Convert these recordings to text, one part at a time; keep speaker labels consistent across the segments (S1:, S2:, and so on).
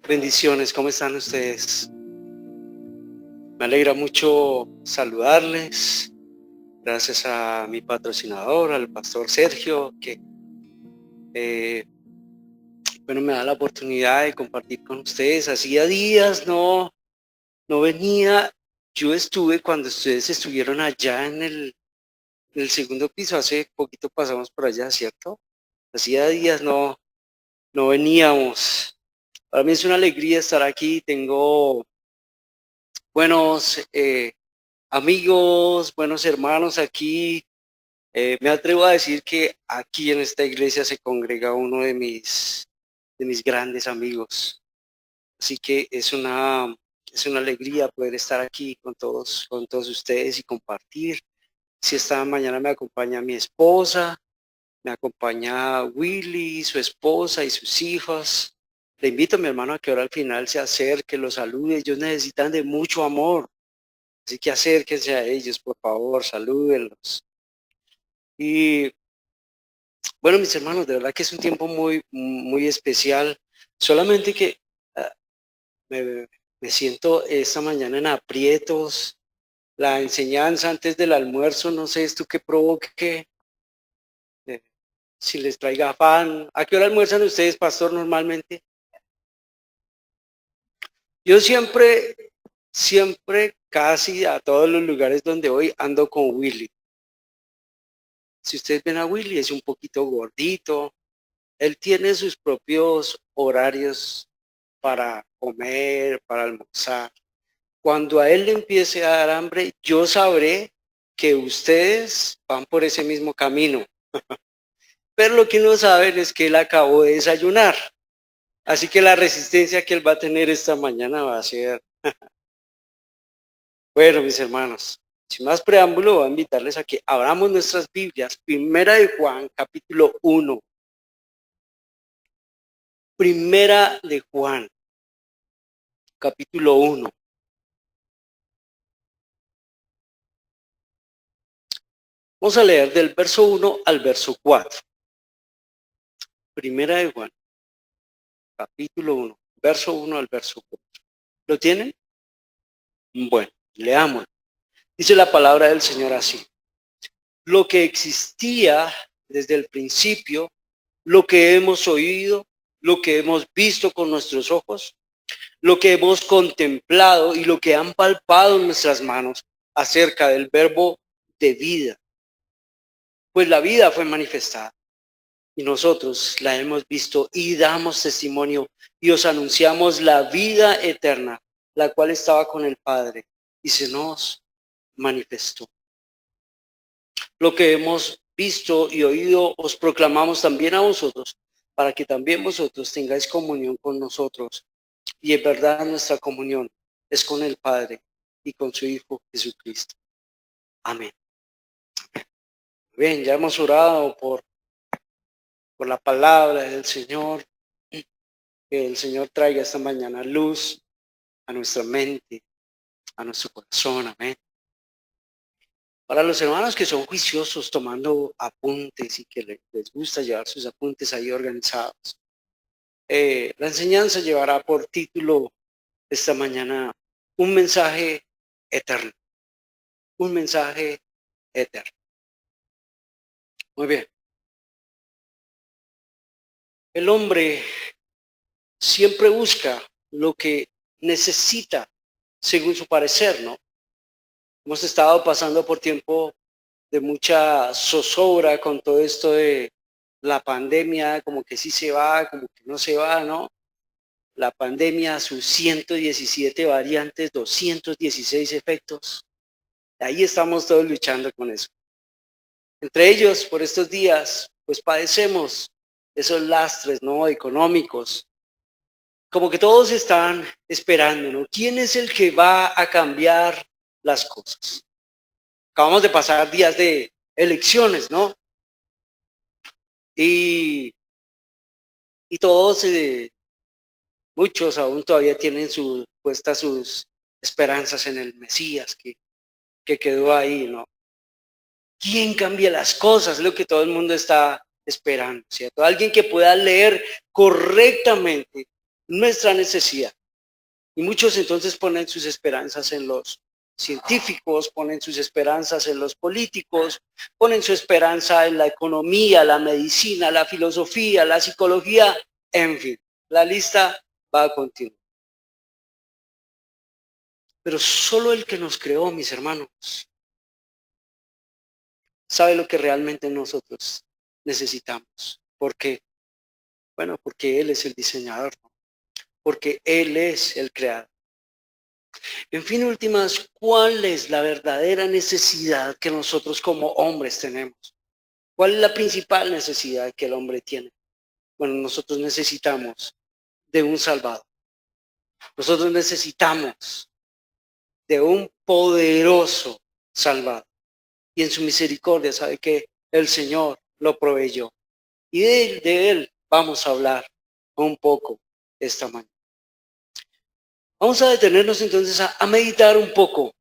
S1: Bendiciones, ¿cómo están ustedes? Me alegra mucho saludarles. Gracias a mi patrocinador, al pastor Sergio, que me da la oportunidad de compartir con ustedes. Hacía días no venía. Yo estuve cuando ustedes estuvieron allá en el segundo piso. Hace poquito pasamos por allá, ¿cierto? Hacía días no veníamos. Para mí es una alegría estar aquí. Tengo buenos amigos, buenos hermanos aquí. Me atrevo a decir que aquí en esta iglesia se congrega uno de mis grandes amigos. Así que es una alegría poder estar aquí con todos ustedes y compartir. Si esta mañana me acompaña mi esposa, me acompaña Willy, su esposa y sus hijos. Le invito a mi hermano a que ahora al final se acerque, los salude. Ellos necesitan de mucho amor. Así que acérquense a ellos, por favor, salúdenlos. Y bueno, mis hermanos, de verdad que es un tiempo muy especial. Solamente que ah, me, me siento esta mañana en aprietos. La enseñanza antes del almuerzo, no sé esto que provoque, eh, si les traiga afán. ¿A qué hora almuerzan ustedes, pastor, normalmente? Yo siempre, casi a todos los lugares donde voy, ando con Willy. Si ustedes ven a Willy, es un poquito gordito. Él tiene sus propios horarios para comer, para almorzar. Cuando a él le empiece a dar hambre, yo sabré que ustedes van por ese mismo camino. Pero lo que no saben es que él acabó de desayunar. Así que la resistencia que él va a tener esta mañana va a ser, bueno, mis hermanos, sin más preámbulo, voy a invitarles a que abramos nuestras Biblias. Primera de Juan, capítulo 1. Primera de Juan, capítulo 1. Vamos a leer del verso 1 al verso 4. Primera de Juan, capítulo 1, verso 1 al verso 4. ¿Lo tienen? Bueno, leamos. Dice la palabra del Señor así. Lo que existía desde el principio, lo que hemos oído, lo que hemos visto con nuestros ojos, lo que hemos contemplado y lo que han palpado en nuestras manos acerca del verbo de vida. Pues la vida fue manifestada y nosotros la hemos visto y damos testimonio y os anunciamos la vida eterna, la cual estaba con el Padre y se nos manifestó. Lo que hemos visto y oído os proclamamos también a vosotros, para que también vosotros tengáis comunión con nosotros. Y en verdad nuestra comunión es con el Padre y con su Hijo Jesucristo. Amén. Bien, ya hemos orado por la palabra del Señor. Que el Señor traiga esta mañana luz a nuestra mente, a nuestro corazón. Amén. Para los hermanos que son juiciosos tomando apuntes y que les gusta llevar sus apuntes ahí organizados, la enseñanza llevará por título esta mañana un mensaje eterno. Un mensaje eterno. Muy bien. El hombre siempre busca lo que necesita según su parecer, ¿no? Hemos estado pasando por tiempo de mucha zozobra con todo esto de la pandemia, como que sí se va, como que no se va, ¿no? La pandemia, sus 117 variantes, 216 efectos. Ahí estamos todos luchando con eso. Entre ellos, por estos días, pues padecemos esos lastres, ¿no? Económicos. Como que todos están esperando, ¿no? ¿Quién es el que va a cambiar las cosas? Acabamos de pasar días de elecciones, ¿no? Y todos, muchos aún todavía tienen puestas sus esperanzas en el Mesías que quedó ahí, ¿no? ¿Quién cambia las cosas? Es lo que todo el mundo está esperando, ¿cierto? Alguien que pueda leer correctamente nuestra necesidad. Y muchos entonces ponen sus esperanzas en los científicos, ponen sus esperanzas en los políticos, ponen su esperanza en la economía, la medicina, la filosofía, la psicología, en fin, la lista va a continuar. Pero solo el que nos creó, mis hermanos, sabe lo que realmente nosotros necesitamos. ¿Por qué? Bueno, porque Él es el diseñador, ¿no? Porque Él es el creador. En fin, últimas, ¿cuál es la verdadera necesidad que nosotros como hombres tenemos? ¿Cuál es la principal necesidad que el hombre tiene? Bueno, nosotros necesitamos de un Salvador. Nosotros necesitamos de un poderoso Salvador. Y en su misericordia sabe que el Señor lo proveyó. Y de él vamos a hablar un poco esta mañana. Vamos a detenernos entonces a meditar un poco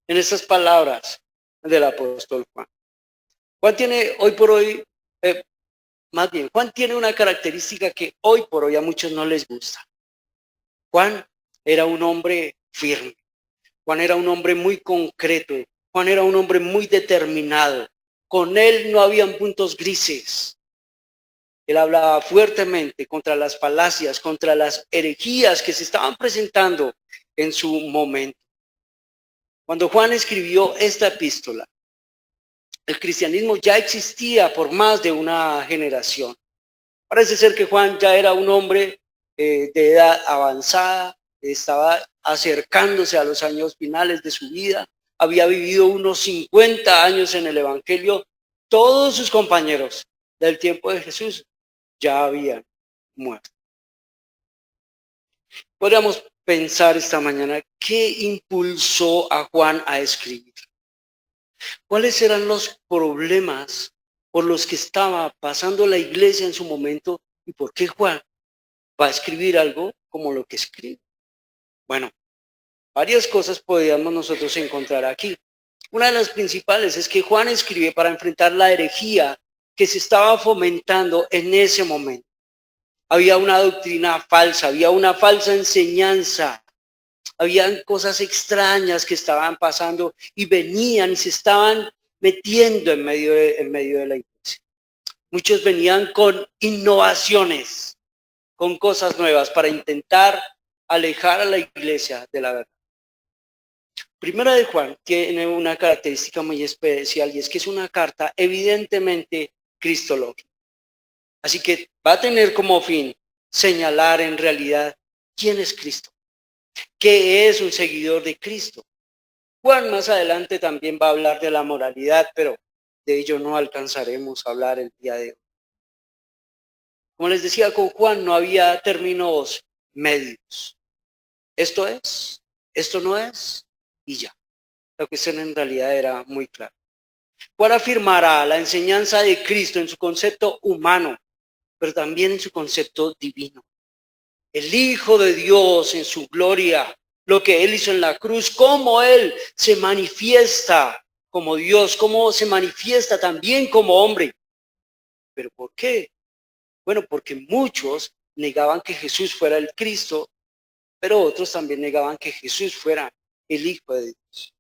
S1: en estas palabras del apóstol Juan. Juan tiene hoy por hoy, más bien, Juan tiene una característica que hoy por hoy a muchos no les gusta. Juan era un hombre firme. Juan era un hombre muy concreto. Juan era un hombre muy determinado. Con él no habían puntos grises. Él hablaba fuertemente contra las falacias, contra las herejías que se estaban presentando en su momento. Cuando Juan escribió esta epístola, el cristianismo ya existía por más de una generación. Parece ser que Juan ya era un hombre de edad avanzada, estaba acercándose a los años finales de su vida, había vivido unos 50 años en el Evangelio. Todos sus compañeros del tiempo de Jesús ya habían muerto. Podríamos pensar esta mañana, ¿qué impulsó a Juan a escribir? ¿Cuáles eran los problemas por los que estaba pasando la iglesia en su momento y por qué Juan va a escribir algo como lo que escribe? Bueno, varias cosas podríamos nosotros encontrar aquí. Una de las principales es que Juan escribe para enfrentar la herejía que se estaba fomentando en ese momento. Había una doctrina falsa, había una falsa enseñanza, habían cosas extrañas que estaban pasando y venían y se estaban metiendo en medio de la iglesia. Muchos venían con innovaciones, con cosas nuevas para intentar alejar a la iglesia de la verdad. Primera de Juan tiene una característica muy especial y es que es una carta evidentemente cristológica. Así que va a tener como fin señalar en realidad quién es Cristo, qué es un seguidor de Cristo. Juan más adelante también va a hablar de la moralidad, pero de ello no alcanzaremos a hablar el día de hoy. Como les decía, con Juan no había términos medios. Esto es, esto no es, y ya. La cuestión en realidad era muy clara. Juan afirmará la enseñanza de Cristo en su concepto humano, pero también en su concepto divino. El Hijo de Dios en su gloria, lo que Él hizo en la cruz, cómo Él se manifiesta como Dios, cómo se manifiesta también como hombre. ¿Pero por qué? Bueno, porque muchos negaban que Jesús fuera el Cristo, pero otros también negaban que Jesús fuera el Hijo de Dios.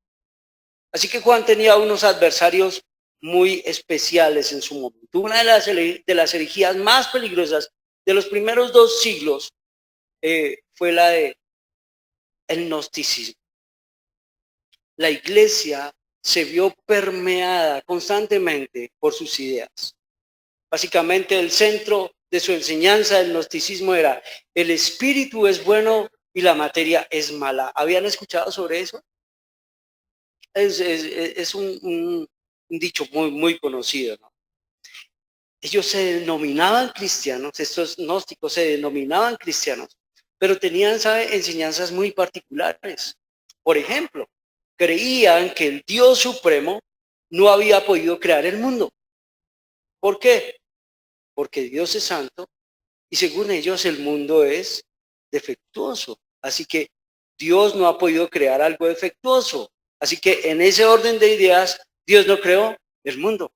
S1: Así que Juan tenía unos adversarios muy especiales en su momento. Una de las herejías más peligrosas de los primeros 2 siglos fue la de el gnosticismo. La iglesia se vio permeada constantemente por sus ideas. Básicamente el centro de su enseñanza del gnosticismo era el espíritu es bueno y la materia es mala. ¿Habían escuchado sobre eso? Es un dicho muy conocido, ¿no? Ellos se denominaban cristianos, estos gnósticos se denominaban cristianos, pero tenían, ¿sabe?, enseñanzas muy particulares. Por ejemplo, creían que el Dios Supremo no había podido crear el mundo. ¿Por qué? Porque Dios es santo y según ellos el mundo es defectuoso. Así que Dios no ha podido crear algo defectuoso. Así que en ese orden de ideas, Dios no creó el mundo.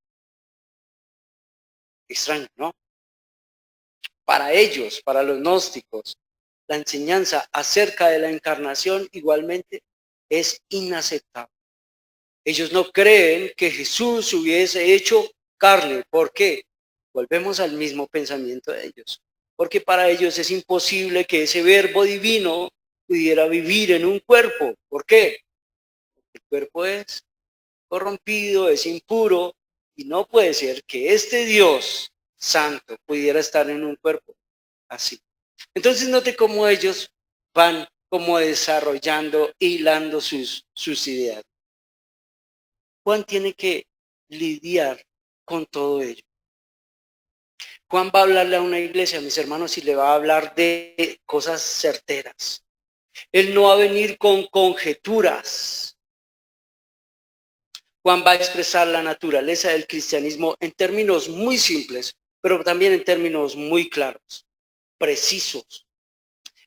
S1: Extraño, ¿no? Para ellos, para los gnósticos, la enseñanza acerca de la encarnación igualmente es inaceptable. Ellos no creen que Jesús hubiese hecho carne. ¿Por qué? Volvemos al mismo pensamiento de ellos. Porque para ellos es imposible que ese verbo divino pudiera vivir en un cuerpo. ¿Por qué? El cuerpo es corrompido, es impuro, y no puede ser que este Dios santo pudiera estar en un cuerpo así. Entonces note cómo ellos van como desarrollando, hilando sus ideas. Juan tiene que lidiar con todo ello. Juan va a hablarle a una iglesia, mis hermanos, y le va a hablar de cosas certeras. Él no va a venir con conjeturas. Juan va a expresar la naturaleza del cristianismo en términos muy simples, pero también en términos muy claros, precisos.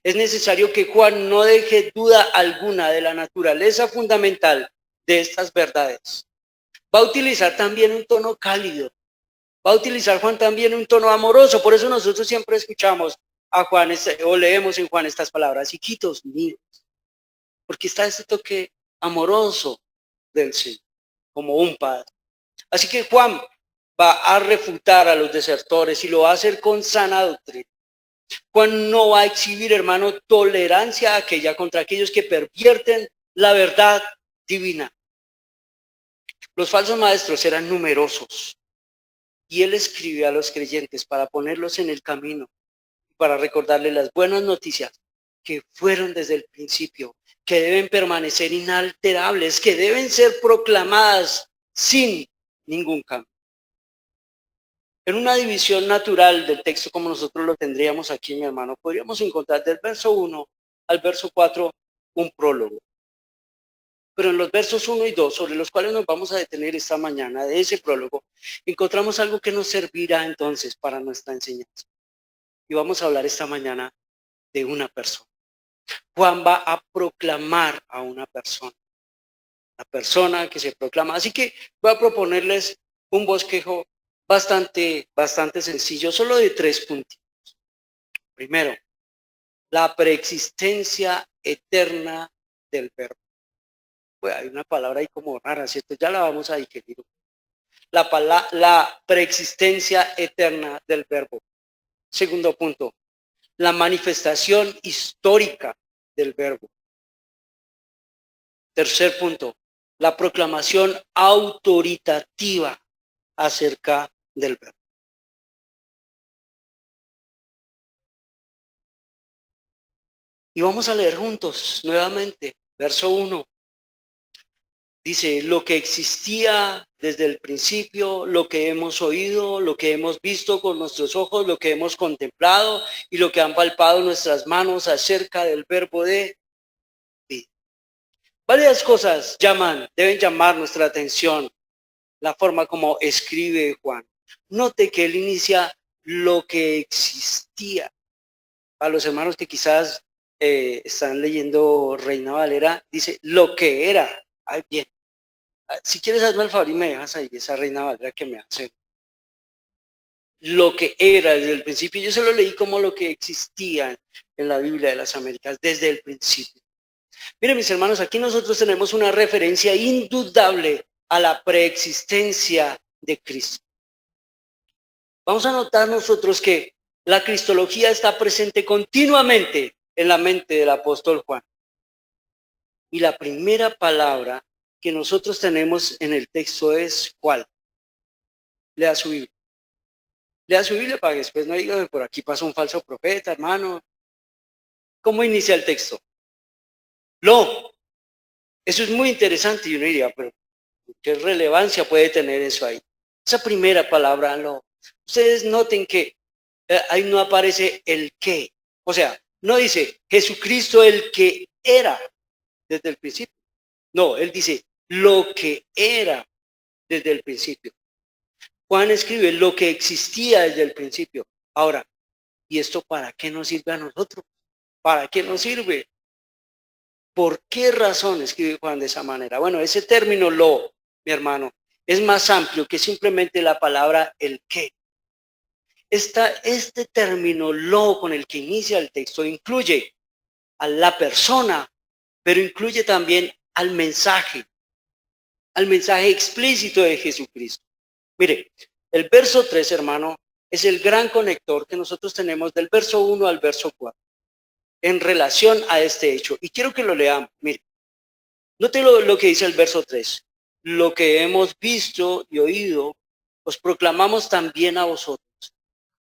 S1: Es necesario que Juan no deje duda alguna de la naturaleza fundamental de estas verdades. Va a utilizar también un tono cálido. Va a utilizar Juan también un tono amoroso. Por eso nosotros siempre escuchamos a Juan o leemos en Juan estas palabras, hijitos míos. Porque está este toque amoroso del Señor, como un padre. Así que Juan va a refutar a los desertores y lo va a hacer con sana doctrina. Juan no va a exhibir, hermano, tolerancia contra aquellos que pervierten la verdad divina. Los falsos maestros eran numerosos y él escribe a los creyentes para ponerlos en el camino, para recordarles las buenas noticias que fueron desde el principio, que deben permanecer inalterables, que deben ser proclamadas sin ningún cambio. En una división natural del texto como nosotros lo tendríamos aquí, mi hermano, podríamos encontrar del verso 1 al verso 4 un prólogo. Pero en los versos 1 y 2, sobre los cuales nos vamos a detener esta mañana, de ese prólogo, encontramos algo que nos servirá entonces para nuestra enseñanza. Y vamos a hablar esta mañana de una persona. Juan va a proclamar a una persona. La persona que se proclama. Así que voy a proponerles un bosquejo bastante sencillo, solo de 3 puntos. Primero, la preexistencia eterna del verbo. Pues hay una palabra ahí como rara, ¿cierto? Ya la vamos a digerir. La preexistencia eterna del verbo. Segundo punto, la manifestación histórica del verbo. Tercer punto, la proclamación autoritativa acerca del verbo. Y vamos a leer juntos nuevamente, verso 1. Dice, lo que existía desde el principio, lo que hemos oído, lo que hemos visto con nuestros ojos, lo que hemos contemplado y lo que han palpado nuestras manos acerca del verbo de vida. Varias cosas deben llamar nuestra atención, la forma como escribe Juan. Note que él inicia lo que existía. A los hermanos que quizás están leyendo Reina Valera, dice lo que era. Ay, bien. Si quieres, hazme el favor y me dejas ahí esa Reina Valera que me hace. Lo que era desde el principio. Yo se lo leí como lo que existía en la Biblia de las Américas desde el principio. Miren, mis hermanos, aquí nosotros tenemos una referencia indudable a la preexistencia de Cristo. Vamos a notar nosotros que la cristología está presente continuamente en la mente del apóstol Juan. Y la primera palabra que nosotros tenemos en el texto es ¿cuál? Lea su Biblia. Lea su Biblia para que después no diga que por aquí pasa un falso profeta, hermano. ¿Cómo inicia el texto? Lo. Eso es muy interesante y uno diría, pero ¿qué relevancia puede tener eso ahí? Esa primera palabra, lo. Ustedes noten que ahí no aparece el qué. O sea, no dice Jesucristo el que era desde el principio. No, él dice lo que era desde el principio. Juan escribe lo que existía desde el principio. Ahora, ¿y esto para qué nos sirve a nosotros? ¿Para qué nos sirve? ¿Por qué razón escribe Juan de esa manera? Bueno, ese término lo, mi hermano, es más amplio que simplemente la palabra el qué. este término lo con el que inicia el texto incluye a la persona, pero incluye también al mensaje explícito de Jesucristo. Mire, el verso 3, hermano, es el gran conector que nosotros tenemos del verso 1 al verso 4 en relación a este hecho. Y quiero que lo leamos. Mire, note lo que dice el verso 3. Lo que hemos visto y oído, os proclamamos también a vosotros,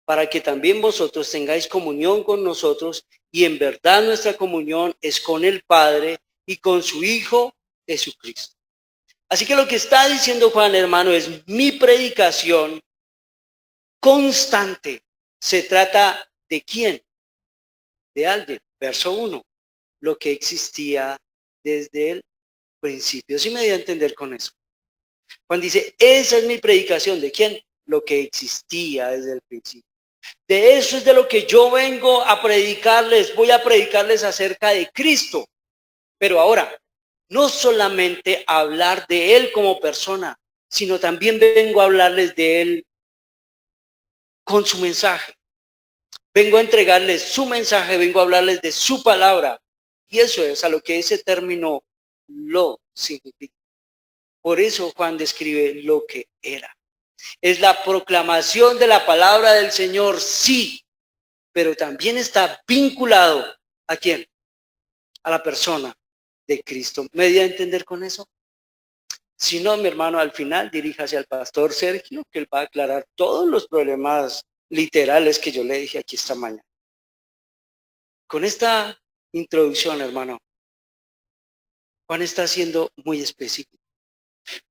S1: para que también vosotros tengáis comunión con nosotros, y en verdad nuestra comunión es con el Padre y con su Hijo Jesucristo. Así que lo que está diciendo Juan, hermano, es mi predicación constante. Se trata de quién, de alguien. Verso 1, lo que existía desde el principio. ¿Sí me dio a entender con eso? Juan dice, esa es mi predicación. ¿De quién? Lo que existía desde el principio. De eso es de lo que yo vengo a predicarles. Voy a predicarles acerca de Cristo. Pero ahora, no solamente a hablar de Él como persona, sino también vengo a hablarles de Él con su mensaje. Vengo a entregarles su mensaje, vengo a hablarles de su palabra. Y eso es a lo que ese término lo significa. Por eso Juan describe lo que era. Es la proclamación de la palabra del Señor, sí, pero también está vinculado ¿a quién? A la persona de Cristo. ¿Me di a entender con eso? Si no, mi hermano, al final diríjase al pastor Sergio, que él va a aclarar todos los problemas literales que yo le dije aquí esta mañana. Con esta introducción, hermano, Juan está siendo muy específico.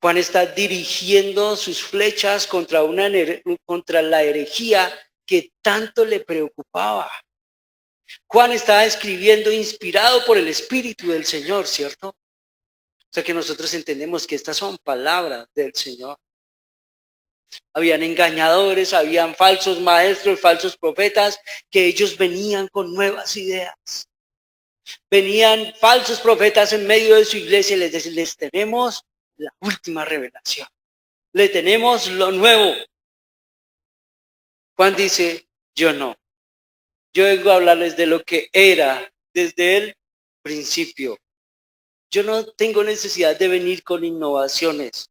S1: Juan está dirigiendo sus flechas contra la herejía que tanto le preocupaba. Juan está escribiendo inspirado por el Espíritu del Señor, ¿cierto? O sea que nosotros entendemos que estas son palabras del Señor. Habían engañadores, habían falsos maestros, falsos profetas, que ellos venían con nuevas ideas. Venían falsos profetas en medio de su iglesia y les tenemos la última revelación. Le tenemos lo nuevo. Juan dice, yo no. Yo vengo a hablarles de lo que era desde el principio. Yo no tengo necesidad de venir con innovaciones.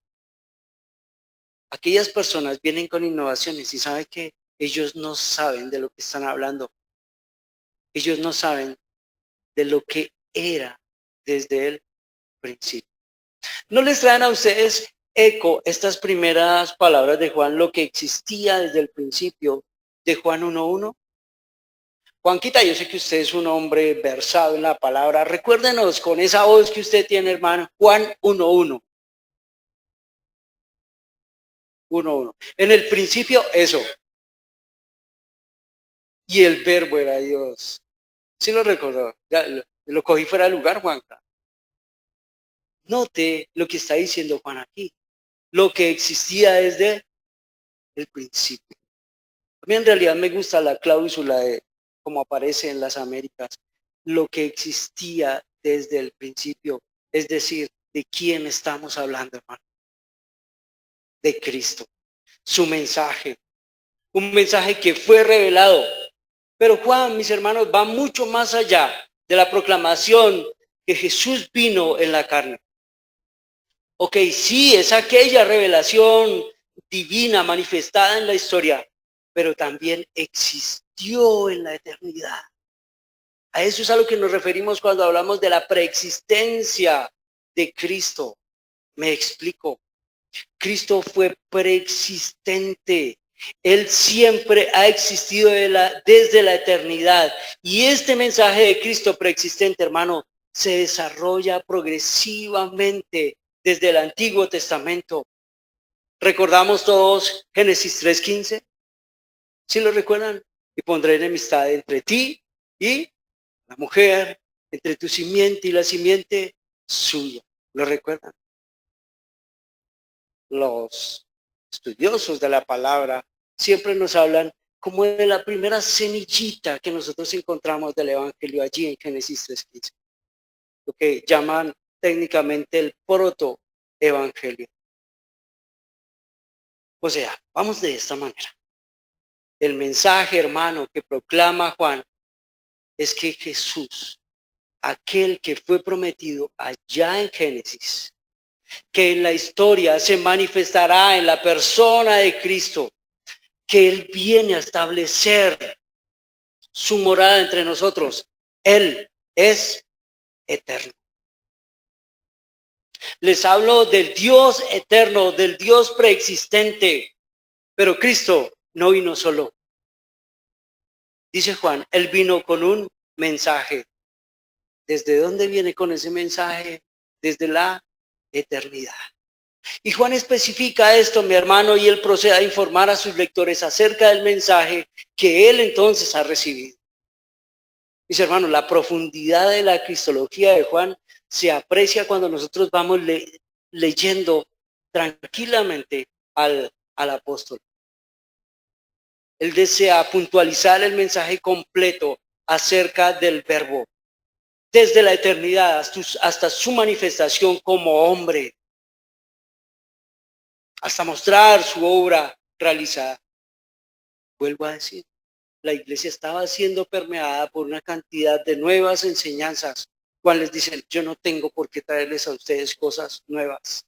S1: Aquellas personas vienen con innovaciones y saben que ellos no saben de lo que están hablando. Ellos no saben de lo que era desde el principio. ¿No les traen a ustedes eco estas primeras palabras de Juan, lo que existía desde el principio de Juan 1:1? Juanquita, yo sé que usted es un hombre versado en la palabra. Recuérdenos con esa voz que usted tiene, hermano, Juan 1:1. 1:1. En el principio, eso. Y el verbo era Dios. ¿Sí lo recordó? Ya, lo cogí fuera de lugar, Juanca. Note lo que está diciendo Juan aquí. Lo que existía desde el principio. A mí en realidad me gusta la cláusula de como aparece en las Américas. Lo que existía desde el principio. Es decir, ¿de quién estamos hablando, hermano? De Cristo. Su mensaje. Un mensaje que fue revelado. Pero Juan, mis hermanos, va mucho más allá de la proclamación que Jesús vino en la carne. Ok, sí, es aquella revelación divina manifestada en la historia, pero también existió en la eternidad. A eso es a lo que nos referimos cuando hablamos de la preexistencia de Cristo. Me explico. Cristo fue preexistente. Él siempre ha existido desde la eternidad. Y este mensaje de Cristo preexistente, hermano, se desarrolla progresivamente desde el Antiguo Testamento. ¿Recordamos todos Génesis 3:15? ¿Sí lo recuerdan? Y pondré enemistad entre ti y la mujer, entre tu simiente y la simiente suya. ¿Lo recuerdan? Los estudiosos de la palabra siempre nos hablan como de la primera semillita que nosotros encontramos del Evangelio allí en Génesis 3:15. Lo que llaman técnicamente el protoevangelio. O sea, vamos de esta manera. El mensaje, hermano, que proclama Juan es que Jesús, aquel que fue prometido allá en Génesis, que en la historia se manifestará en la persona de Cristo, que Él viene a establecer su morada entre nosotros. Él es eterno. Les hablo del Dios eterno, del Dios preexistente, pero Cristo no vino solo. Dice Juan, Él vino con un mensaje. ¿Desde dónde viene con ese mensaje? Desde la eternidad. Y Juan especifica esto, mi hermano, y él procede a informar a sus lectores acerca del mensaje que él entonces ha recibido. Mis hermanos, la profundidad de la cristología de Juan se aprecia cuando nosotros vamos leyendo tranquilamente al apóstol. Él desea puntualizar el mensaje completo acerca del Verbo, desde la eternidad hasta su manifestación como hombre, hasta mostrar su obra realizada. Vuelvo a decir, la iglesia estaba siendo permeada por una cantidad de nuevas enseñanzas. Juan les dice, yo no tengo por qué traerles a ustedes cosas nuevas.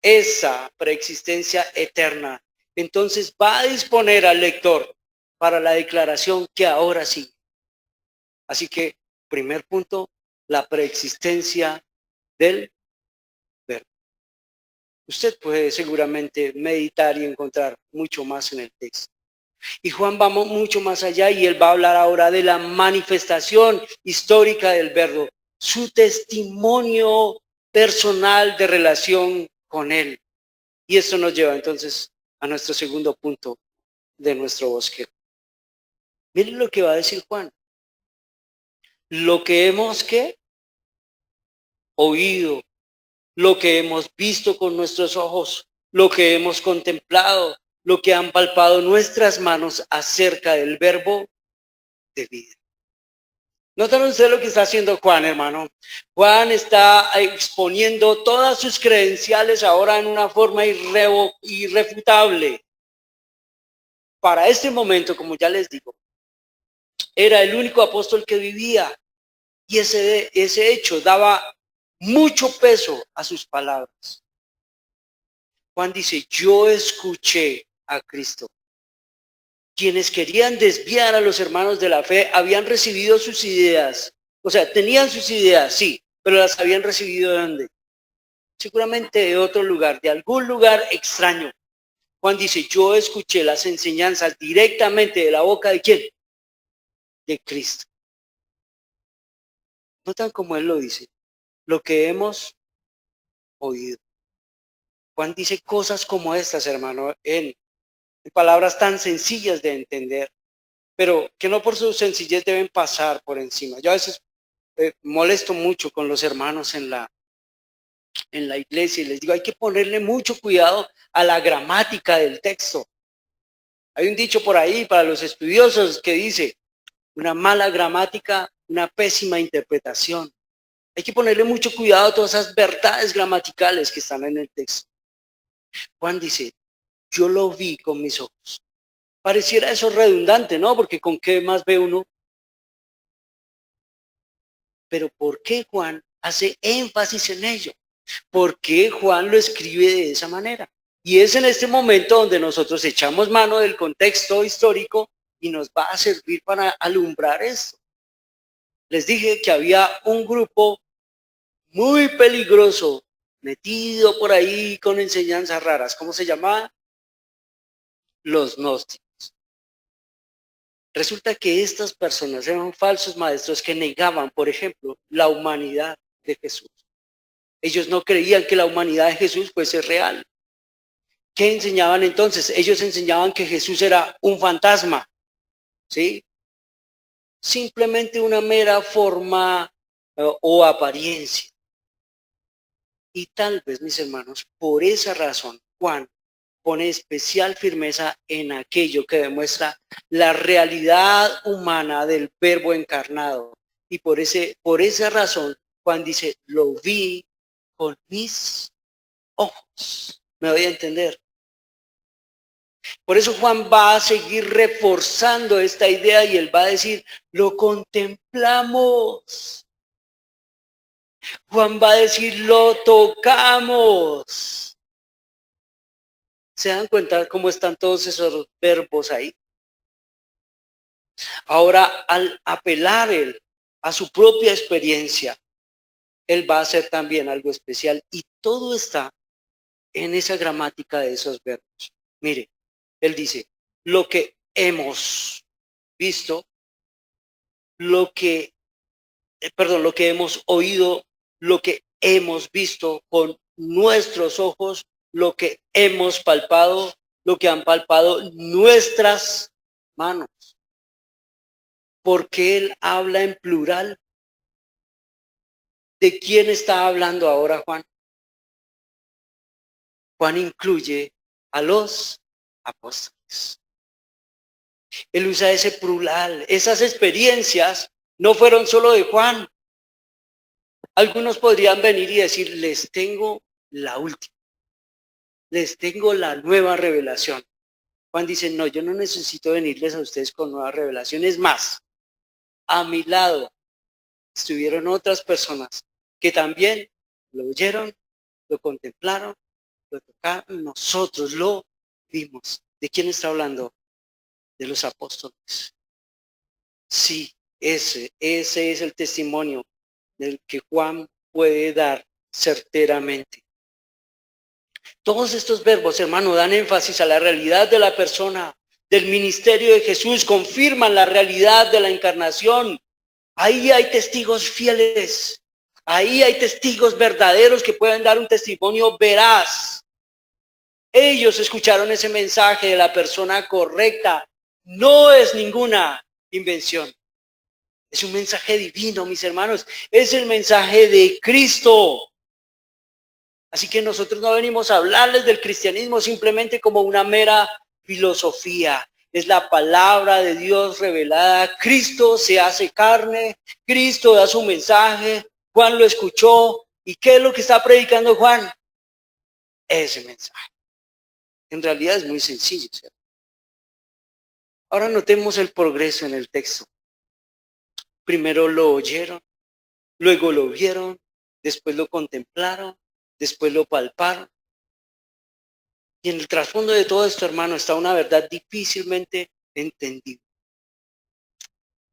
S1: Esa preexistencia eterna, entonces va a disponer al lector para la declaración que ahora sigue. Así que, primer punto, la preexistencia del Verbo. Usted puede seguramente meditar y encontrar mucho más en el texto. Y Juan va mucho más allá y él va a hablar ahora de la manifestación histórica del Verbo, su testimonio personal de relación con él. Y esto nos lleva entonces a nuestro segundo punto de nuestro bosquejo. Miren lo que va a decir Juan. Lo que hemos ¿qué? Oído, lo que hemos visto con nuestros ojos, lo que hemos contemplado, lo que han palpado nuestras manos acerca del Verbo de vida. ¿Notan ustedes lo que está haciendo Juan, hermano? Juan está exponiendo todas sus credenciales ahora en una forma irrefutable. Para este momento, como ya les digo, era el único apóstol que vivía y ese hecho daba mucho peso a sus palabras. Juan dice, yo escuché a Cristo. Quienes querían desviar a los hermanos de la fe habían recibido sus ideas. O sea, tenían sus ideas, sí, pero las habían recibido ¿de dónde? Seguramente de otro lugar, de algún lugar extraño. Juan dice, yo escuché las enseñanzas directamente de la boca de ¿quién? De Cristo. ¿Notan cómo él lo dice? Lo que hemos oído. Juan dice cosas como estas, hermano, en palabras tan sencillas de entender, pero que no por su sencillez deben pasar por encima. Yo a veces molesto mucho con los hermanos en la iglesia y les digo, hay que ponerle mucho cuidado a la gramática del texto. Hay un dicho por ahí para los estudiosos que dice, una mala gramática, una pésima interpretación. Hay que ponerle mucho cuidado a todas esas verdades gramaticales que están en el texto. Juan dice, yo lo vi con mis ojos. Pareciera eso redundante, ¿no? Porque ¿con qué más ve uno? Pero ¿por qué Juan hace énfasis en ello? ¿Por qué Juan lo escribe de esa manera? Y es en este momento donde nosotros echamos mano del contexto histórico y nos va a servir para alumbrar esto. Les dije que había un grupo muy peligroso metido por ahí con enseñanzas raras. ¿Cómo se llamaba? Los gnósticos. Resulta que estas personas eran falsos maestros que negaban, por ejemplo, la humanidad de Jesús. Ellos no creían que la humanidad de Jesús fuese real. ¿Qué enseñaban entonces? Ellos enseñaban que Jesús era un fantasma, ¿sí? Simplemente una mera forma o apariencia. Y tal vez, mis hermanos, por esa razón, Juan pone especial firmeza en aquello que demuestra la realidad humana del Verbo encarnado. Y por esa razón, Juan dice, lo vi con mis ojos. ¿Me voy a entender? Por eso Juan va a seguir reforzando esta idea y él va a decir, lo contemplamos. Juan va a decir, lo tocamos. ¿Se dan cuenta cómo están todos esos verbos ahí? Ahora, al apelar él a su propia experiencia, él va a hacer también algo especial y todo está en esa gramática de esos verbos. Mire, él dice, lo que hemos visto, lo que hemos oído, lo que hemos visto con nuestros ojos, lo que hemos palpado, lo que han palpado nuestras manos. Porque él habla en plural. ¿De quién está hablando ahora Juan? Juan incluye a los apóstoles. Él usa ese plural. Esas experiencias no fueron solo de Juan. Algunos podrían venir y decir, les tengo la última. Les tengo la nueva revelación. Juan dice, no, yo no necesito venirles a ustedes con nuevas revelaciones más. A mi lado estuvieron otras personas que también lo oyeron, lo contemplaron, lo tocaron, nosotros lo vimos. ¿De quién está hablando? De los apóstoles. Sí, ese es el testimonio del que Juan puede dar certeramente. Todos estos verbos, hermano, dan énfasis a la realidad de la persona, del ministerio de Jesús, confirman la realidad de la encarnación. Ahí hay testigos fieles, ahí hay testigos verdaderos que pueden dar un testimonio veraz. Ellos escucharon ese mensaje de la persona correcta. No es ninguna invención. Es un mensaje divino, mis hermanos. Es el mensaje de Cristo. Así que nosotros no venimos a hablarles del cristianismo simplemente como una mera filosofía. Es la palabra de Dios revelada. Cristo se hace carne. Cristo da su mensaje. Juan lo escuchó. ¿Y qué es lo que está predicando Juan? Ese mensaje. En realidad es muy sencillo, ¿cierto? Ahora notemos el progreso en el texto. Primero lo oyeron, luego lo vieron, después lo contemplaron, después lo palparon. Y en el trasfondo de todo esto, hermano, está una verdad difícilmente entendible.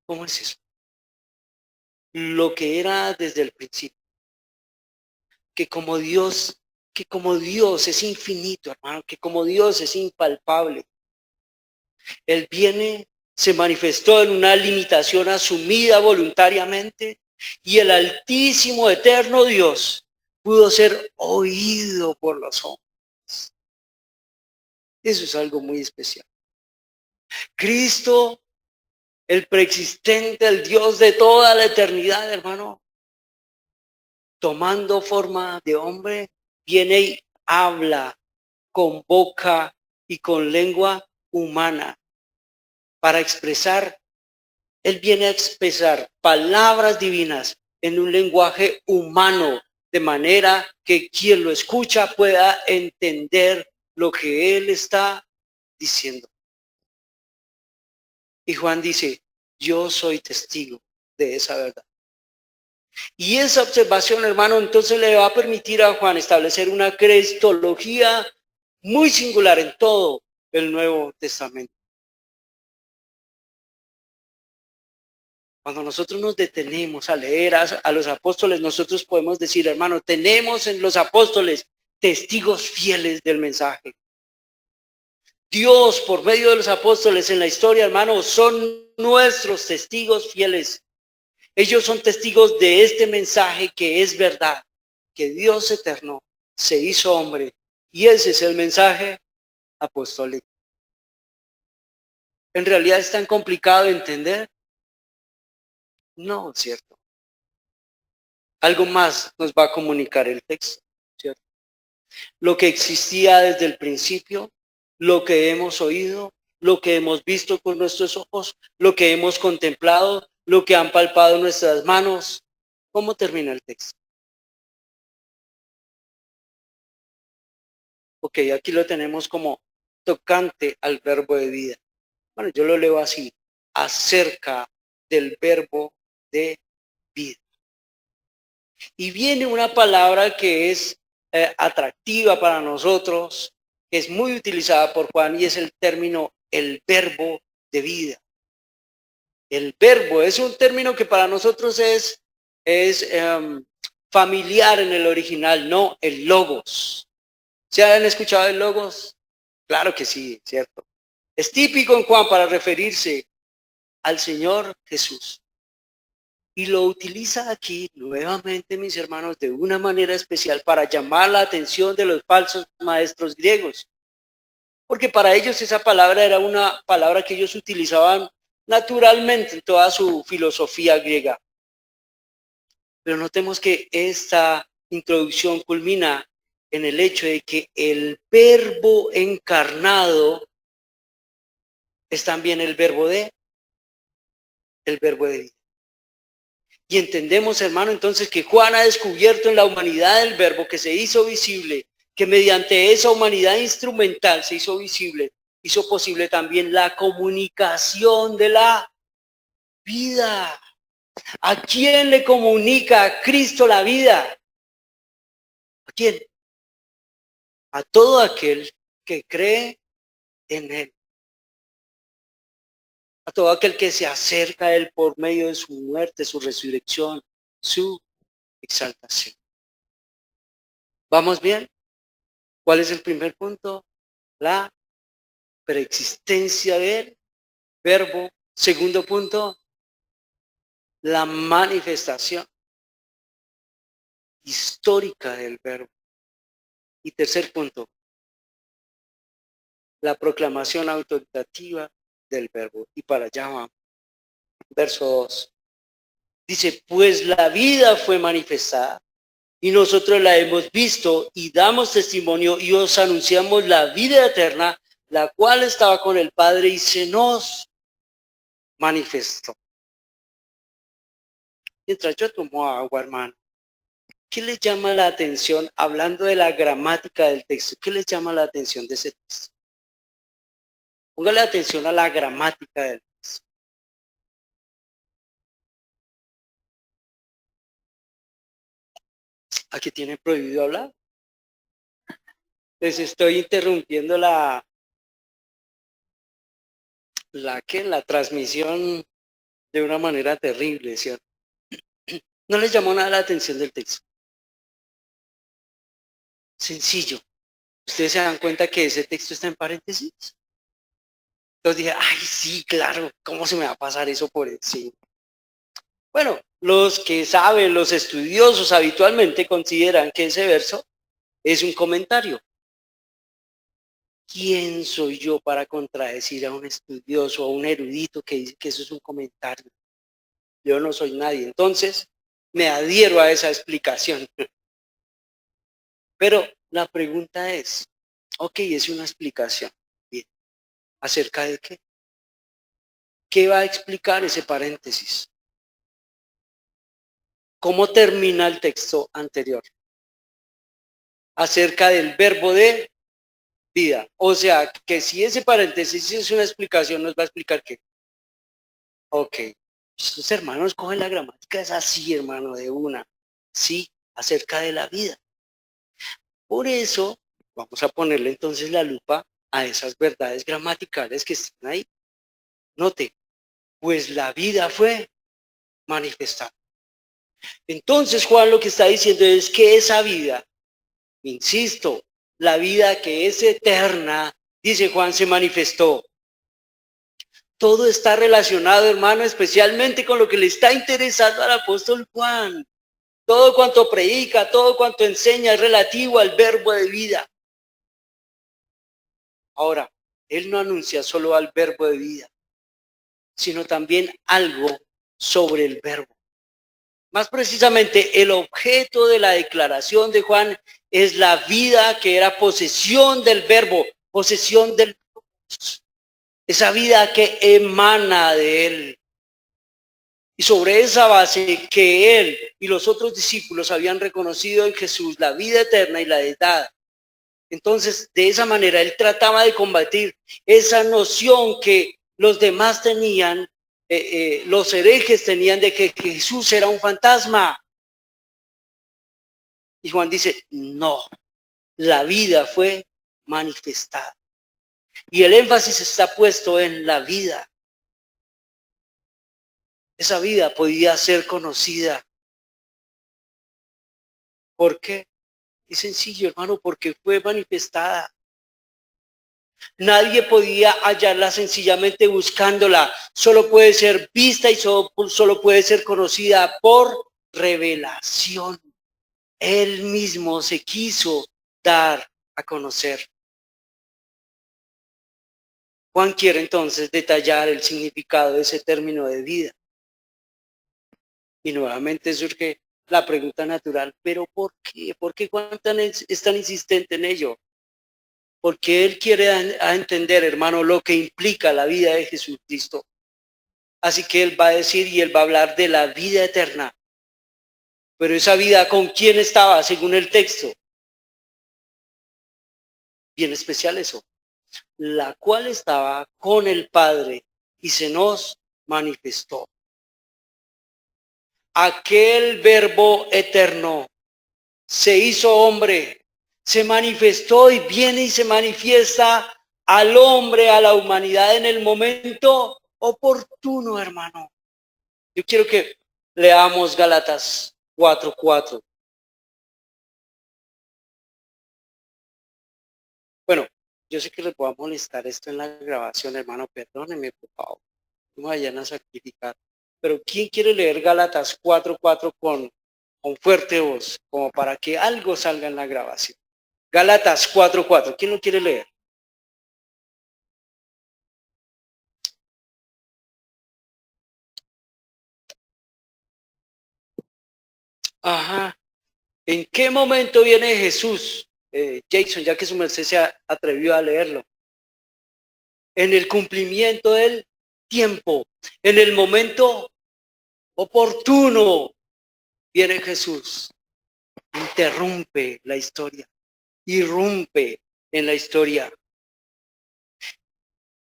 S1: ¿Cómo es eso? Lo que era desde el principio. Que como Dios es infinito, hermano, que como Dios es impalpable. Él viene, se manifestó en una limitación asumida voluntariamente y el altísimo, eterno Dios pudo ser oído por los hombres. Eso es algo muy especial. Cristo, el preexistente, el Dios de toda la eternidad, hermano, tomando forma de hombre, viene y habla con boca y con lengua humana para expresar. Él viene a expresar palabras divinas en un lenguaje humano, de manera que quien lo escucha pueda entender lo que él está diciendo. Y Juan dice, yo soy testigo de esa verdad. Y esa observación, hermano, entonces le va a permitir a Juan establecer una cristología muy singular en todo el Nuevo Testamento. Cuando nosotros nos detenemos a leer a los apóstoles, nosotros podemos decir, hermano, tenemos en los apóstoles testigos fieles del mensaje. Dios, por medio de los apóstoles en la historia, hermano, son nuestros testigos fieles. Ellos son testigos de este mensaje que es verdad, que Dios eterno se hizo hombre. Y ese es el mensaje apostólico. ¿En realidad es tan complicado de entender? No, ¿cierto? Algo más nos va a comunicar el texto, ¿cierto? Lo que existía desde el principio, lo que hemos oído, lo que hemos visto con nuestros ojos, lo que hemos contemplado, lo que han palpado nuestras manos. ¿Cómo termina el texto? Ok, aquí lo tenemos como tocante al verbo de vida. Bueno, yo lo leo así, acerca del verbo de vida. Y viene una palabra que es atractiva para nosotros, que es muy utilizada por Juan, y es el término el verbo de vida. El verbo es un término que para nosotros es familiar en el original, no el logos. ¿Se han escuchado el logos? Claro que sí, cierto. Es típico en Juan para referirse al Señor Jesús. Y lo utiliza aquí nuevamente, mis hermanos, de una manera especial para llamar la atención de los falsos maestros griegos. Porque para ellos esa palabra era una palabra que ellos utilizaban naturalmente en toda su filosofía griega. Pero notemos que esta introducción culmina en el hecho de que el verbo encarnado es también el verbo de vida. Y entendemos, hermano, entonces que Juan ha descubierto en la humanidad el verbo que se hizo visible, que mediante esa humanidad instrumental se hizo visible, hizo posible también la comunicación de la vida. ¿A quién le comunica a Cristo la vida? ¿A quién? A todo aquel que cree en Él. A todo aquel que se acerca a Él por medio de su muerte, su resurrección, su exaltación. ¿Vamos bien? ¿Cuál es el primer punto? La preexistencia del verbo. Segundo punto, la manifestación histórica del verbo. Y tercer punto, la proclamación autoritativa del verbo. Y para allá vamos. Verso 2. Dice, pues la vida fue manifestada y nosotros la hemos visto y damos testimonio y os anunciamos la vida eterna, la cual estaba con el Padre y se nos manifestó. Mientras yo tomo agua, hermano, ¿qué les llama la atención hablando de la gramática del texto? ¿Qué les llama la atención de ese texto? Póngale atención a la gramática del texto. Aquí tienen prohibido hablar. Les estoy interrumpiendo la transmisión de una manera terrible, ¿cierto? No les llamó nada la atención del texto. Sencillo. Ustedes se dan cuenta que ese texto está en paréntesis. Entonces dije, ay, sí, claro, ¿cómo se me va a pasar eso por encima? Bueno, los que saben, los estudiosos habitualmente consideran que ese verso es un comentario. ¿Quién soy yo para contradecir a un estudioso, a un erudito que dice que eso es un comentario? Yo no soy nadie. Entonces, me adhiero a esa explicación. Pero la pregunta es, ok, es una explicación. Bien. ¿Acerca de qué? ¿Qué va a explicar ese paréntesis? ¿Cómo termina el texto anterior? Acerca del verbo de vida. O sea, que si ese paréntesis es una explicación, nos va a explicar qué. Ok. Estos hermanos cogen la gramática, es así, hermano, de una. Sí, acerca de la vida. Por eso, vamos a ponerle entonces la lupa a esas verdades gramaticales que están ahí. Note, pues la vida fue manifestada. Entonces, Juan lo que está diciendo es que esa vida, insisto, la vida que es eterna, dice Juan, se manifestó. Todo está relacionado, hermano, especialmente con lo que le está interesando al apóstol Juan. Todo cuanto predica, todo cuanto enseña es relativo al verbo de vida. Ahora, él no anuncia solo al verbo de vida, sino también algo sobre el verbo. Más precisamente, el objeto de la declaración de Juan es la vida que era posesión del verbo, posesión del Dios. Esa vida que emana de él. Y sobre esa base que él y los otros discípulos habían reconocido en Jesús la vida eterna y la deidad, Entonces, de esa manera, él trataba de combatir esa noción que los demás tenían, los herejes tenían de que Jesús era un fantasma. Y Juan dice, no, la vida fue manifestada. Y el énfasis está puesto en la vida. Esa vida podía ser conocida. ¿Por qué? Es sencillo, hermano, porque fue manifestada. Nadie podía hallarla sencillamente buscándola. Solo puede ser vista y solo puede ser conocida por revelación. Él mismo se quiso dar a conocer. Juan quiere entonces detallar el significado de ese término de vida. Y nuevamente surge la pregunta natural, ¿pero por qué? ¿Por qué Juan es tan insistente en ello? Porque él quiere a entender, hermano, lo que implica la vida de Jesucristo. Así que él va a decir y él va a hablar de la vida eterna. Pero esa vida, ¿con quién estaba según el texto? Bien especial eso. La cual estaba con el Padre y se nos manifestó. Aquel verbo eterno se hizo hombre, se manifestó y viene y se manifiesta al hombre, a la humanidad en el momento oportuno, hermano. Yo quiero que leamos Gálatas 4:4. Bueno, yo sé que les voy a molestar esto en la grabación, hermano, perdónenme, por favor, no vayan a sacrificar. Pero ¿quién quiere leer Gálatas 4:4 con fuerte voz, como para que algo salga en la grabación? Gálatas 4:4, ¿quién lo quiere leer? Ajá. ¿En qué momento viene Jesús? Jason, ya que su merced se atrevió a leerlo. En el cumplimiento del tiempo, en el momento oportuno, viene Jesús. Interrumpe la historia, irrumpe en la historia.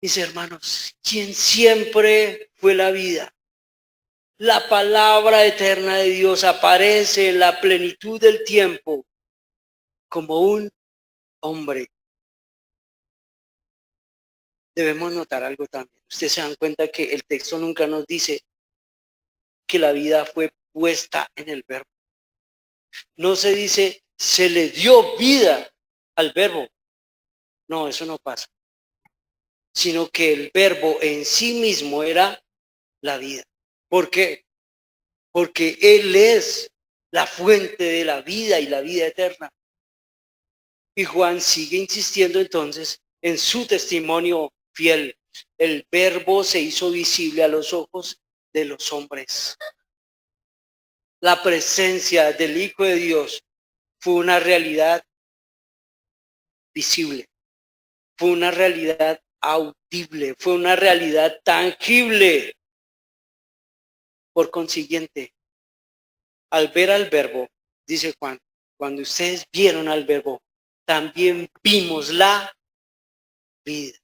S1: Mis hermanos, quien siempre fue la vida, la palabra eterna de Dios aparece en la plenitud del tiempo como un hombre. Debemos notar algo también. Ustedes se dan cuenta que el texto nunca nos dice que la vida fue puesta en el verbo. No se dice, se le dio vida al verbo. No, eso no pasa. Sino que el verbo en sí mismo era la vida. ¿Por qué? Porque Él es la fuente de la vida y la vida eterna. Y Juan sigue insistiendo entonces en su testimonio fiel. El verbo se hizo visible a los ojos de los hombres. La presencia del Hijo de Dios fue una realidad visible, fue una realidad audible, fue una realidad tangible. Por consiguiente, al ver al verbo, dice Juan, cuando ustedes vieron al verbo, también vimos la vida.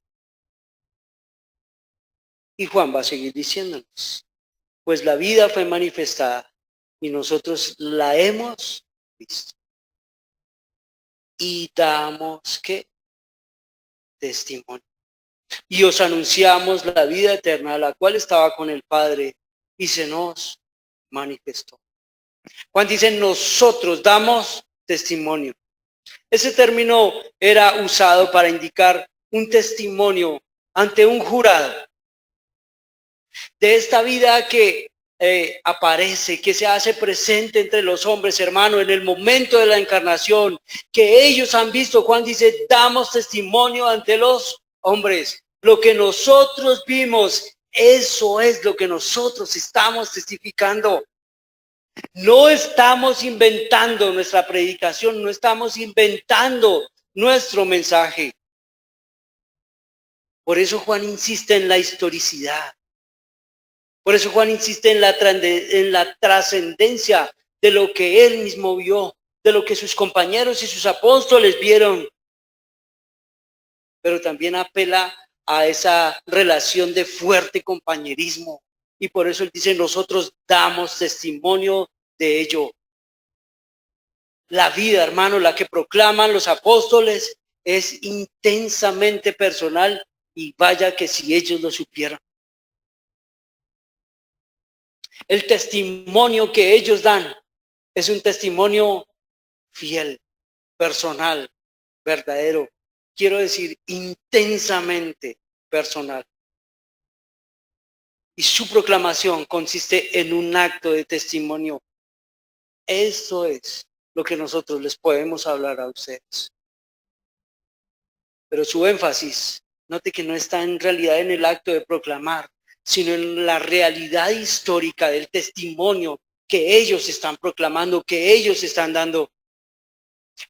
S1: Y Juan va a seguir diciéndonos, pues la vida fue manifestada y nosotros la hemos visto. Y damos, ¿qué? Testimonio. Y os anunciamos la vida eterna, la cual estaba con el Padre y se nos manifestó. Juan dice, nosotros damos testimonio. Ese término era usado para indicar un testimonio ante un jurado de esta vida que aparece, que se hace presente entre los hombres, hermano, en el momento de la encarnación, que ellos han visto. Juan dice, damos testimonio ante los hombres. Lo que nosotros vimos, eso es lo que nosotros estamos testificando. No estamos inventando nuestra predicación, no estamos inventando nuestro mensaje. Por eso Juan insiste en la historicidad. Por eso Juan insiste en la trascendencia de lo que él mismo vio, de lo que sus compañeros y sus apóstoles vieron. pero también apela a esa relación de fuerte compañerismo. Y por eso él dice, nosotros damos testimonio de ello. La vida, hermano, la que proclaman los apóstoles es intensamente personal y vaya que si ellos lo supieran. El testimonio que ellos dan es un testimonio fiel, personal, verdadero. Quiero decir, intensamente personal. Y su proclamación consiste en un acto de testimonio. Eso es lo que nosotros les podemos hablar a ustedes. Pero su énfasis, note que no está en realidad en el acto de proclamar, sino en la realidad histórica del testimonio que ellos están proclamando, que ellos están dando.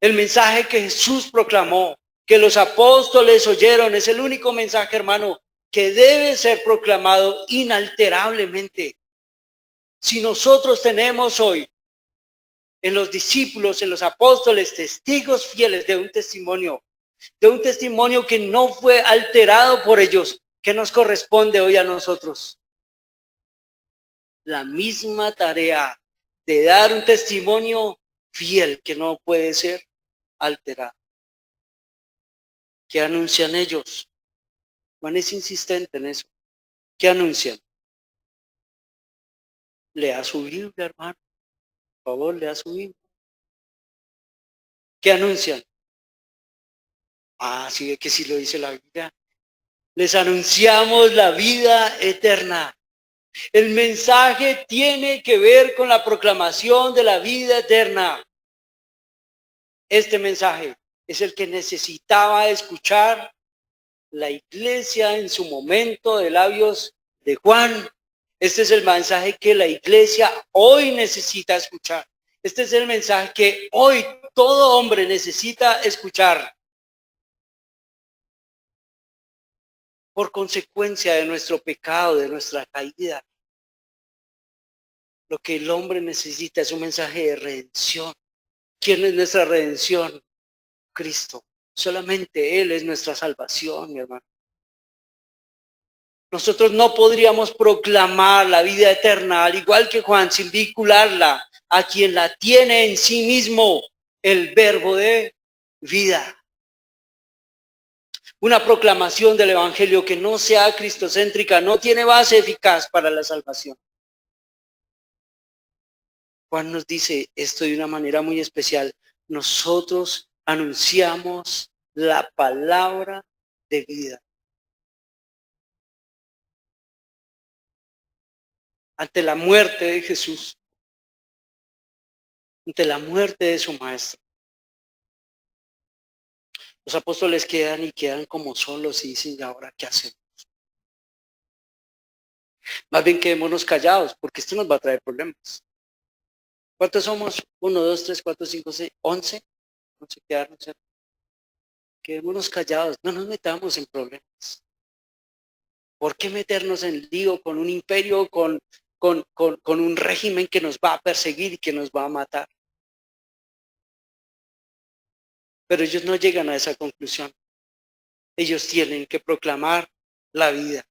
S1: El mensaje que Jesús proclamó, que los apóstoles oyeron, es el único mensaje, hermano, que debe ser proclamado inalterablemente. Si nosotros tenemos hoy en los discípulos, en los apóstoles, testigos fieles de un testimonio que no fue alterado por ellos, ¿qué nos corresponde hoy a nosotros? La misma tarea de dar un testimonio fiel que no puede ser alterado. ¿Qué anuncian ellos? Juan es insistente en eso. ¿Qué anuncian? Lea su Biblia, hermano. Por favor, lea su Biblia. ¿Qué anuncian? Ah, sí, que sí lo dice la Biblia. Les anunciamos la vida eterna. El mensaje tiene que ver con la proclamación de la vida eterna. Este mensaje es el que necesitaba escuchar la iglesia en su momento de labios de Juan. Este es el mensaje que la iglesia hoy necesita escuchar. Este es el mensaje que hoy todo hombre necesita escuchar. Por consecuencia de nuestro pecado, de nuestra caída. Lo que el hombre necesita es un mensaje de redención. ¿Quién es nuestra redención? Cristo. Solamente Él es nuestra salvación, mi hermano. Nosotros no podríamos proclamar la vida eterna, al igual que Juan, sin vincularla a quien la tiene en sí mismo, el verbo de vida. Una proclamación del evangelio que no sea cristocéntrica no tiene base eficaz para la salvación. Juan nos dice esto de una manera muy especial. Nosotros anunciamos la palabra de vida. Ante la muerte de Jesús, ante la muerte de su maestro, los apóstoles quedan como solos y dicen, ¿y ahora qué hacemos? Más bien quedémonos callados, porque esto nos va a traer problemas. ¿Cuántos somos? 1, 2, 3, 4, 5, 6, 11. 11 quedarnos. Quedémonos callados, no nos metamos en problemas. ¿Por qué meternos en lío con un imperio, con un régimen que nos va a perseguir y que nos va a matar? Pero ellos no llegan a esa conclusión. Ellos tienen que proclamar la vida.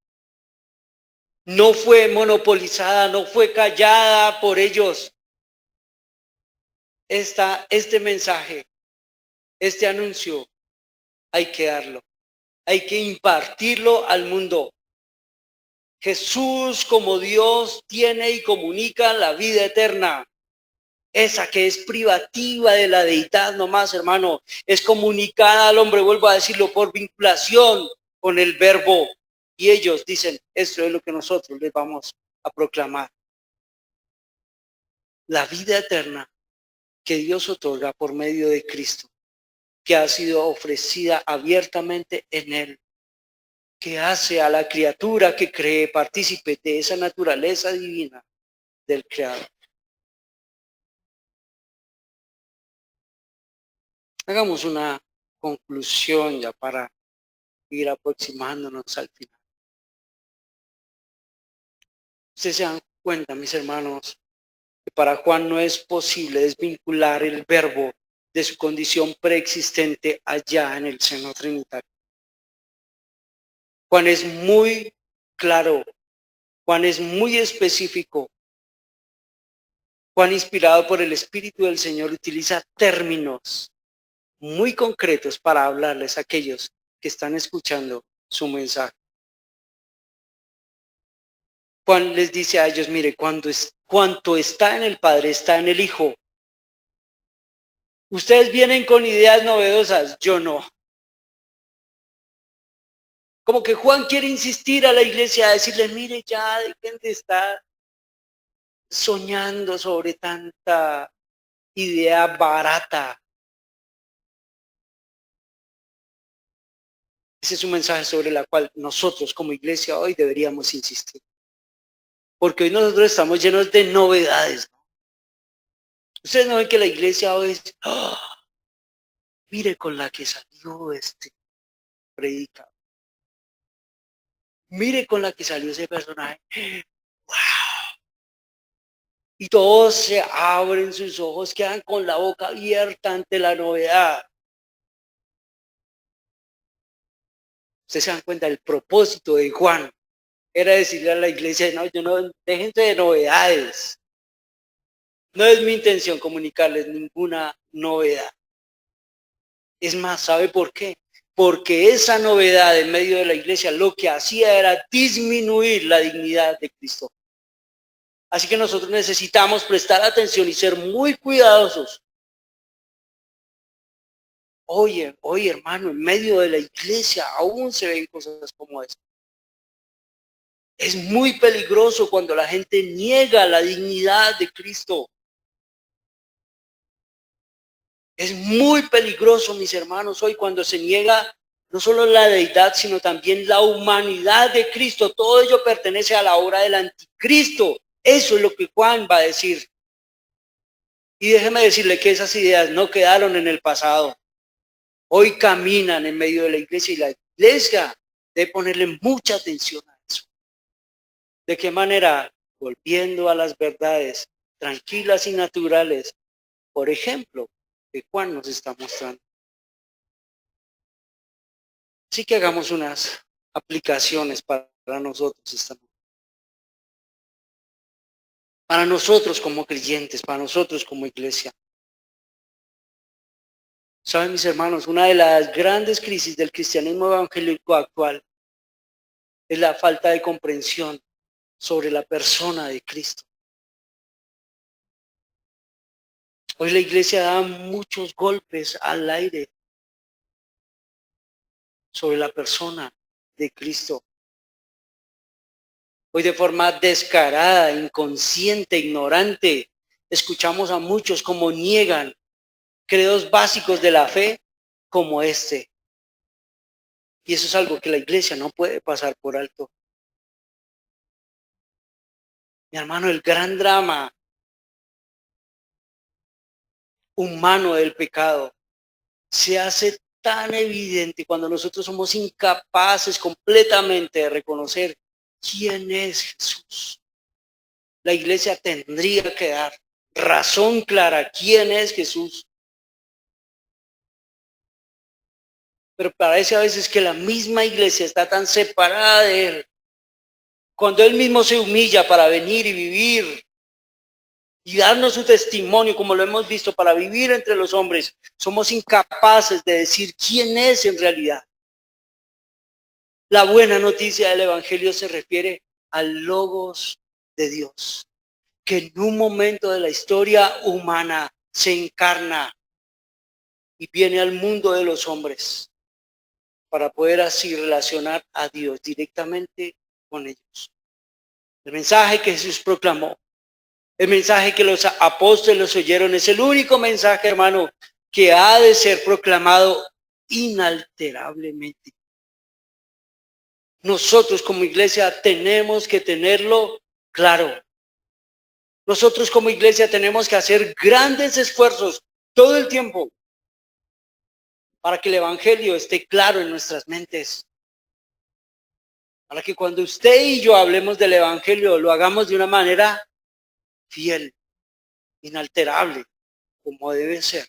S1: No fue monopolizada, no fue callada por ellos. Este mensaje, este anuncio, hay que darlo. Hay que impartirlo al mundo. Jesús como Dios tiene y comunica la vida eterna. Esa que es privativa de la deidad nomás, hermano. Es comunicada al hombre, vuelvo a decirlo, por vinculación con el verbo. Y ellos dicen, esto es lo que nosotros les vamos a proclamar. La vida eterna que Dios otorga por medio de Cristo, que ha sido ofrecida abiertamente en Él, que hace a la criatura que cree partícipe de esa naturaleza divina del Creador. Hagamos una conclusión ya para ir aproximándonos al final. Ustedes se dan cuenta, mis hermanos, que para Juan no es posible desvincular el verbo de su condición preexistente allá en el seno trinitario. Juan es muy claro, Juan es muy específico. Juan, inspirado por el Espíritu del Señor, utiliza términos muy concretos para hablarles a aquellos que están escuchando su mensaje. Juan les dice a ellos, mire, cuanto está en el Padre, está en el Hijo. Ustedes vienen con ideas novedosas, yo no. Como que Juan quiere insistir a la iglesia a decirle, mire, ya dejen de estar soñando sobre tanta idea barata. Ese es un mensaje sobre el cual nosotros como iglesia hoy deberíamos insistir. Porque hoy nosotros estamos llenos de novedades, ¿no? Ustedes no ven que la iglesia hoy es, ¡oh! Mire con la que salió este predicador. Mire con la que salió ese personaje. ¡Wow! Y todos se abren sus ojos, quedan con la boca abierta ante la novedad. Ustedes se dan cuenta, el propósito de Juan era decirle a la iglesia, no, déjense de novedades. No es mi intención comunicarles ninguna novedad. Es más, ¿sabe por qué? Porque esa novedad en medio de la iglesia lo que hacía era disminuir la dignidad de Cristo. Así que nosotros necesitamos prestar atención y ser muy cuidadosos. Oye, hermano, en medio de la iglesia aún se ven cosas como esta. Es muy peligroso cuando la gente niega la dignidad de Cristo. Es muy peligroso, mis hermanos, hoy cuando se niega no solo la deidad, sino también la humanidad de Cristo. Todo ello pertenece a la obra del anticristo. Eso es lo que Juan va a decir. Y déjeme decirle que esas ideas no quedaron en el pasado. Hoy caminan en medio de la iglesia y la iglesia debe ponerle mucha atención a eso. ¿De qué manera? Volviendo a las verdades tranquilas y naturales, por ejemplo, que Juan nos está mostrando. Así que hagamos unas aplicaciones para nosotros esta noche. Para nosotros como creyentes, para nosotros como iglesia. Saben, mis hermanos, una de las grandes crisis del cristianismo evangélico actual es la falta de comprensión sobre la persona de Cristo. Hoy la iglesia da muchos golpes al aire sobre la persona de Cristo. Hoy de forma descarada, inconsciente, ignorante, escuchamos a muchos como niegan credos básicos de la fe como este. Y eso es algo que la iglesia no puede pasar por alto. Mi hermano, el gran drama humano del pecado se hace tan evidente cuando nosotros somos incapaces completamente de reconocer quién es Jesús. La iglesia tendría que dar razón clara quién es Jesús. Pero parece a veces que la misma iglesia está tan separada de él. Cuando él mismo se humilla para venir y vivir y darnos su testimonio, como lo hemos visto, para vivir entre los hombres, somos incapaces de decir quién es en realidad. La buena noticia del Evangelio se refiere al Logos de Dios, que en un momento de la historia humana se encarna y viene al mundo de los hombres para poder así relacionar a Dios directamente con ellos. El mensaje que Jesús proclamó, el mensaje que los apóstoles oyeron, es el único mensaje, hermano, que ha de ser proclamado inalterablemente. Nosotros como iglesia tenemos que tenerlo claro. Nosotros como iglesia tenemos que hacer grandes esfuerzos todo el tiempo para que el evangelio esté claro en nuestras mentes. Para que cuando usted y yo hablemos del evangelio lo hagamos de una manera fiel, inalterable, como debe ser.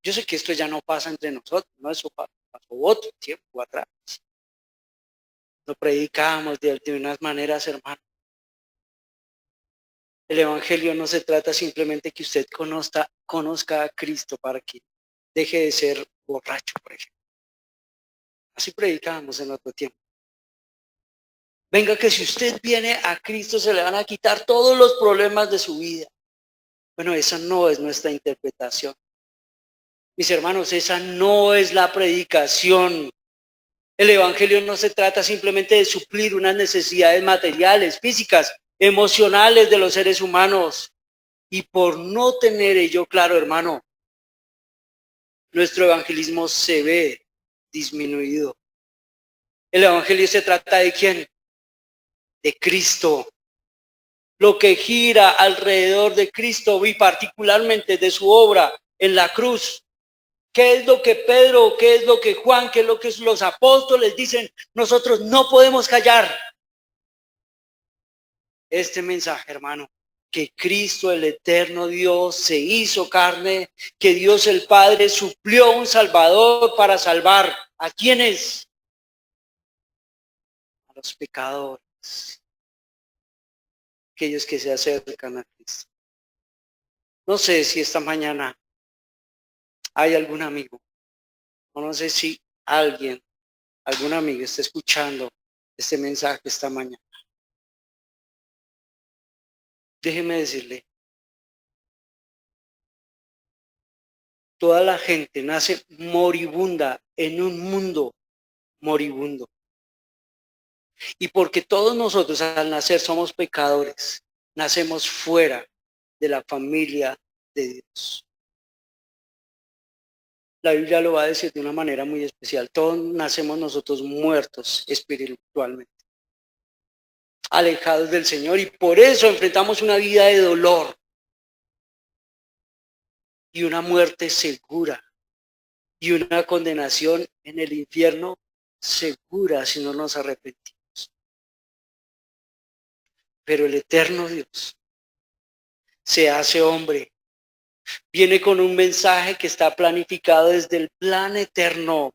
S1: Yo sé que esto ya no pasa entre nosotros, no, eso pasó otro tiempo atrás. Lo predicamos de unas maneras, hermano. El evangelio no se trata simplemente que usted conozca a Cristo para que deje de ser borracho, por ejemplo. Así predicábamos en otro tiempo. Venga, que si usted viene a Cristo se le van a quitar todos los problemas de su vida. Bueno, esa no es nuestra interpretación. Mis hermanos, esa no es la predicación. El evangelio no se trata simplemente de suplir unas necesidades materiales, físicas, emocionales de los seres humanos. Y por no tener ello claro, hermano, nuestro evangelismo se ve disminuido. El evangelio se trata de ¿quién? De Cristo. Lo que gira alrededor de Cristo y particularmente de su obra en la cruz. ¿Qué es lo que Pedro, qué es lo que Juan, qué es lo que los apóstoles dicen? Nosotros no podemos callar este mensaje, hermano. Que Cristo, el eterno Dios, se hizo carne, que Dios el Padre suplió un Salvador para salvar. ¿A quiénes? A los pecadores, aquellos que se acercan a Cristo. No sé si esta mañana hay algún amigo, o no sé si algún amigo está escuchando este mensaje esta mañana. Déjeme decirle, toda la gente nace moribunda en un mundo moribundo. Y porque todos nosotros al nacer somos pecadores, nacemos fuera de la familia de Dios. La Biblia lo va a decir de una manera muy especial. Todos nacemos nosotros muertos espiritualmente, alejados del Señor, y por eso enfrentamos una vida de dolor y una muerte segura y una condenación en el infierno segura si no nos arrepentimos. Pero el eterno Dios se hace hombre, viene con un mensaje que está planificado desde el plan eterno,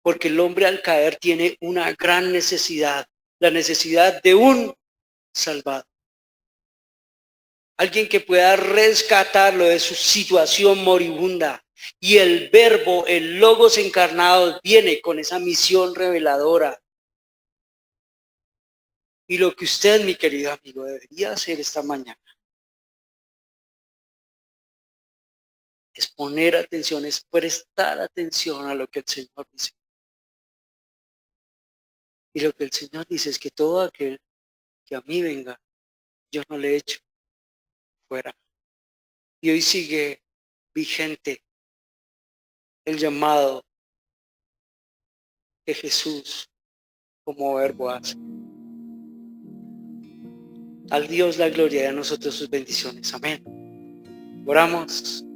S1: porque el hombre al caer tiene una gran necesidad, la necesidad de un Salvador. Alguien que pueda rescatarlo de su situación moribunda. Y el verbo, el logos encarnado, viene con esa misión reveladora. Y lo que usted, mi querido amigo, debería hacer esta mañana es poner atención, es prestar atención a lo que el Señor dice. Y lo que el Señor dice es que todo aquel que a mí venga, yo no le echo fuera. Y hoy sigue vigente el llamado que Jesús como verbo hace. Al Dios la gloria y a nosotros sus bendiciones. Amén. Oramos.